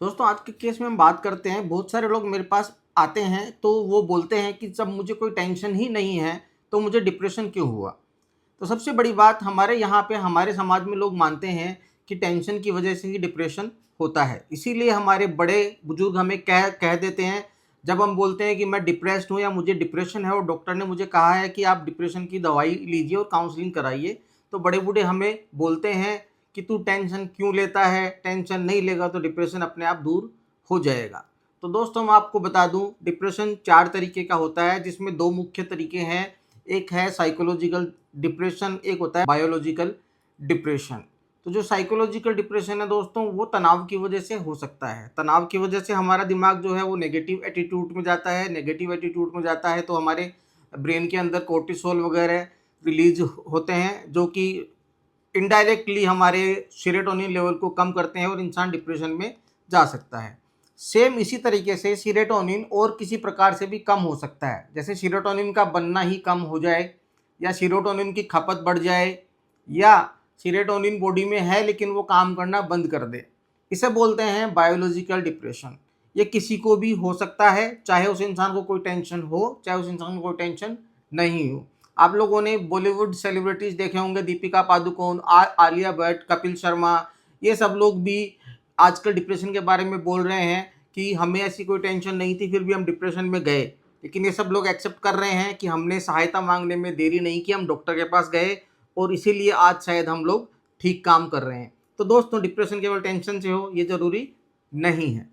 दोस्तों आज के केस में हम बात करते हैं। बहुत सारे लोग मेरे पास आते हैं तो वो बोलते हैं कि जब मुझे कोई टेंशन ही नहीं है तो मुझे डिप्रेशन क्यों हुआ। तो सबसे बड़ी बात हमारे यहाँ पे हमारे समाज में लोग मानते हैं कि टेंशन की वजह से ही डिप्रेशन होता है। इसीलिए हमारे बड़े बुजुर्ग हमें कह देते हैं, जब हम बोलते हैं कि मैं डिप्रेस्ड हूँ या मुझे डिप्रेशन है और डॉक्टर ने मुझे कहा है कि आप डिप्रेशन की दवाई लीजिए और काउंसलिंग कराइए, तो बड़े बूढ़े हमें बोलते हैं कि तू टेंशन क्यों लेता है, टेंशन नहीं लेगा तो डिप्रेशन अपने आप दूर हो जाएगा। तो दोस्तों मैं आपको बता दूं, डिप्रेशन 4 तरीके का होता है, जिसमें 2 मुख्य तरीके हैं। एक है साइकोलॉजिकल डिप्रेशन, एक होता है बायोलॉजिकल डिप्रेशन। तो जो साइकोलॉजिकल डिप्रेशन है दोस्तों, वो तनाव की वजह से हो सकता है। तनाव की वजह से हमारा दिमाग जो है वो नेगेटिव एटीट्यूड में जाता है। नेगेटिव एटीट्यूड में जाता है तो हमारे ब्रेन के अंदर कोर्टिसोल वगैरह रिलीज होते हैं, जो कि इनडायरेक्टली हमारे सेरोटोनिन लेवल को कम करते हैं और इंसान डिप्रेशन में जा सकता है। सेम इसी तरीके से सेरोटोनिन और किसी प्रकार से भी कम हो सकता है। जैसे सेरोटोनिन का बनना ही कम हो जाए, या सेरोटोनिन की खपत बढ़ जाए, या सेरोटोनिन बॉडी में है लेकिन वो काम करना बंद कर दे। इसे बोलते हैं बायोलॉजिकल डिप्रेशन। ये किसी को भी हो सकता है, चाहे उस इंसान को कोई टेंशन हो, चाहे उस इंसान को कोई टेंशन नहीं हो। आप लोगों ने बॉलीवुड सेलिब्रिटीज देखे होंगे, दीपिका पादुकोण, आलिया भट्ट, कपिल शर्मा, ये सब लोग भी आजकल डिप्रेशन के बारे में बोल रहे हैं कि हमें ऐसी कोई टेंशन नहीं थी फिर भी हम डिप्रेशन में गए। लेकिन ये सब लोग एक्सेप्ट कर रहे हैं कि हमने सहायता मांगने में देरी नहीं की, हम डॉक्टर के पास गए और इसीलिए आज शायद हम लोग ठीक काम कर रहे हैं। तो दोस्तों डिप्रेशन केवल टेंशन से हो ये ज़रूरी नहीं है।